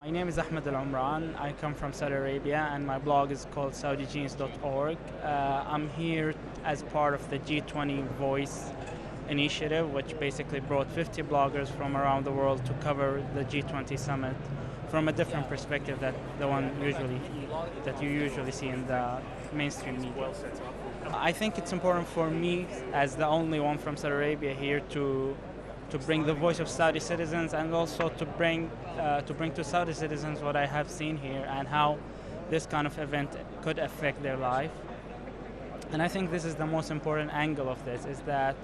My name is Ahmed al Omran. I come from Saudi Arabia and my blog is called SaudiGenius.org. I'm here as part of the G20 Voice initiative, which basically brought 50 bloggers from around the world to cover the G20 summit from a different perspective that you usually see in the mainstream media. I think it's important for me, as the only one from Saudi Arabia here, to bring the voice of Saudi citizens, and also to bring to Saudi citizens what I have seen here and how this kind of event could affect their life. And I think this is the most important angle of this, is that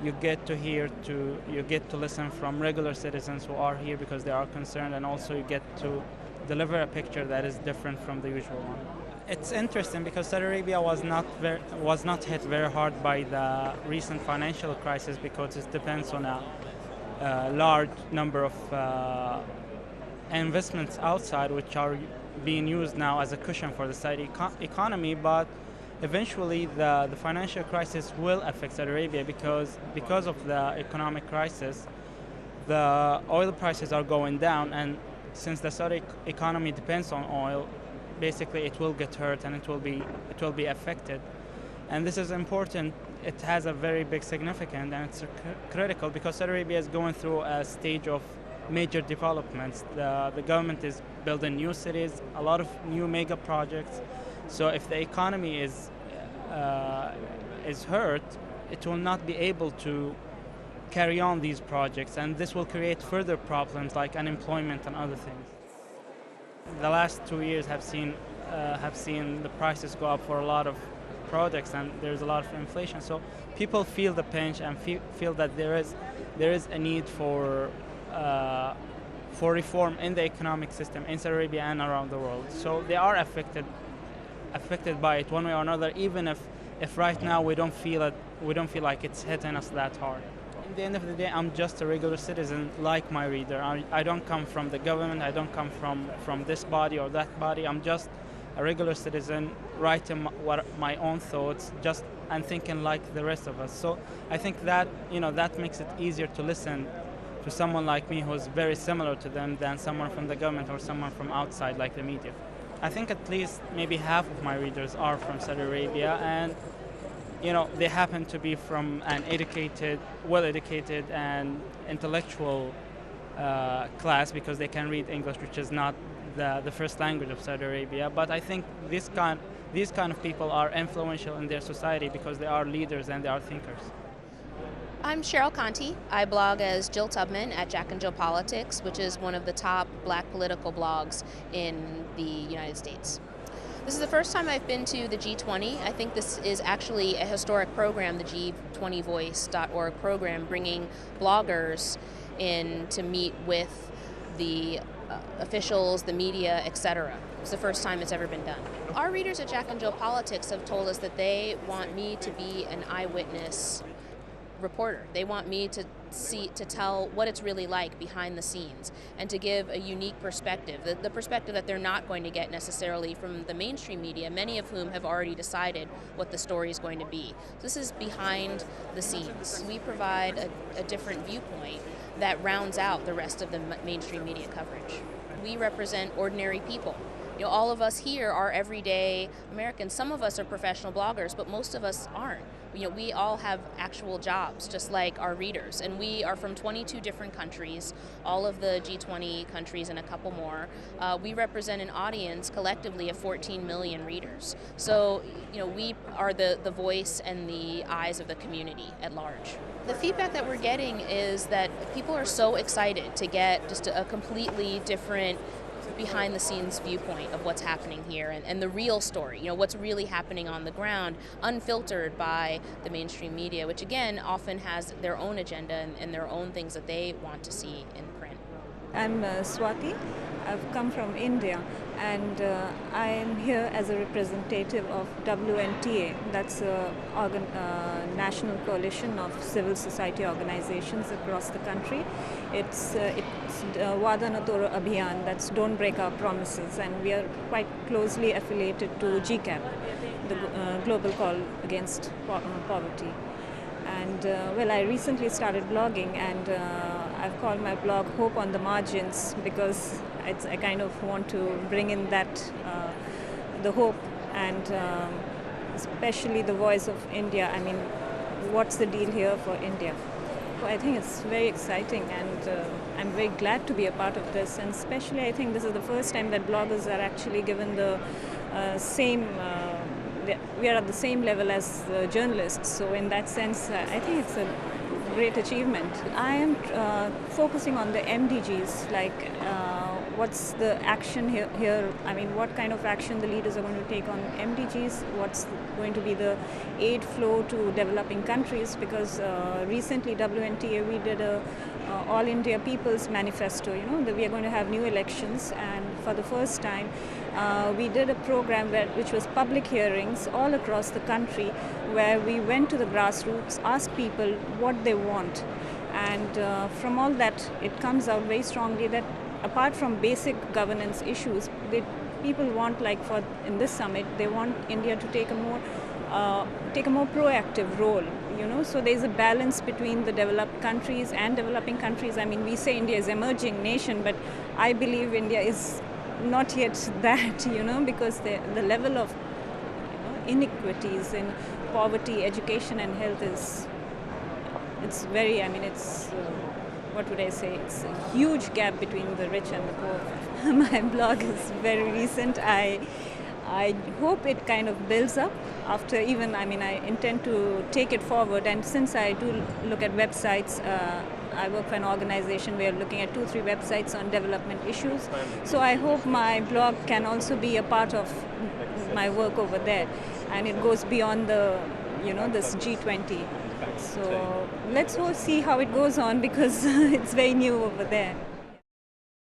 you get to listen from regular citizens who are here because they are concerned, and also you get to deliver a picture that is different from the usual one. It's interesting because Saudi Arabia was not hit very hard by the recent financial crisis because it depends on a large number of investments outside, which are being used now as a cushion for the Saudi economy. But eventually, the financial crisis will affect Saudi Arabia because of the economic crisis. The oil prices are going down, and since the Saudi economy depends on oil, basically it will get hurt and it will be affected. And this is important. It has a very big significance, and it's critical because Saudi Arabia is going through a stage of major developments. The government is building new cities, a lot of new mega projects. So if the economy is hurt, it will not be able to carry on these projects, and this will create further problems like unemployment and other things. The last 2 years have seen the prices go up for a lot of products, and there's a lot of inflation. So people feel the pinch and feel that there is a need for reform in the economic system in Saudi Arabia and around the world. So they are affected by it one way or another, even if right now we don't feel like it's hitting us that hard. At the end of the day, I'm just a regular citizen like my reader. I don't come from the government, I don't come from this body or that body. I'm just a regular citizen writing my own thoughts, and thinking like the rest of us. So I think that that makes it easier to listen to someone like me who's very similar to them than someone from the government or someone from outside like the media. I think at least maybe half of my readers are from Saudi Arabia, and they happen to be from an well-educated and intellectual class because they can read English, which is not the first language of Saudi Arabia. But I think these kind of people are influential in their society because they are leaders and they are thinkers. I'm Cheryl Contee. I blog as Jill Tubman at Jack and Jill Politics, which is one of the top black political blogs in the United States. This is the first time I've been to the G20. I think this is actually a historic program, the G20 Voice.org program, bringing bloggers in to meet with the officials, the media, etc. It's the first time it's ever been done. Our readers at Jack and Jill Politics have told us that they want me to be an eyewitness reporter. They want me to tell what it's really like behind the scenes and to give a unique perspective, the perspective that they're not going to get necessarily from the mainstream media, many of whom have already decided what the story is going to be. This is behind the scenes. We provide a different viewpoint that rounds out the rest of the mainstream media coverage. We represent ordinary people. All of us here are everyday Americans. Some of us are professional bloggers, but most of us aren't. We all have actual jobs, just like our readers, and we are from 22 different countries, all of the G20 countries and a couple more. We represent an audience collectively of 14 million readers. So, we are the voice and the eyes of the community at large. The feedback that we're getting is that people are so excited to get just a completely different behind-the-scenes viewpoint of what's happening here and the real story, what's really happening on the ground, unfiltered by the mainstream media, which again often has their own agenda and their own things that they want to see in print. I'm Swati. I've come from India, and I am here as a representative of WNTA. That's a national coalition of civil society organizations across the country. It's Wada Na Toro Abhiyan, that's Don't Break Our Promises, and we are quite closely affiliated to GCAP, the Global Call Against Poverty. And I recently started blogging, and I've called my blog Hope on the Margins because I kind of want to bring in that, the hope and especially the voice of India. I mean, what's the deal here for India? So I think it's very exciting, and I'm very glad to be a part of this, and especially I think this is the first time that bloggers are actually given the same, we are at the same level as journalists. So in that sense, I think it's a great achievement. I am focusing on the MDGs, like what's the action here, I mean, what kind of action the leaders are going to take on MDGs, what's going to be the aid flow to developing countries, because recently WNTA, we did a All India People's Manifesto, you know, that we are going to have new elections, and for the first time we did a program which was public hearings all across the country, where we went to the grassroots, asked people what they want, and from all that it comes out very strongly that apart from basic governance issues, people want, like in this summit, they want India to take a more proactive role, you know. So there's a balance between the developed countries and developing countries. I mean, we say India is emerging nation, but I believe India is not yet that, you know, because the level of inequities in poverty, education and health it's very, I mean, it's what would I say, it's a huge gap between the rich and the poor. My blog is very recent. I hope it kind of builds up after, even, I mean, I intend to take it forward, and since I do look at websites, I work for an organization. We are looking at 2-3 websites on development issues. So I hope my blog can also be a part of my work over there, and it goes beyond the, you know, this G20. So let's see how it goes on, because it's very new over there.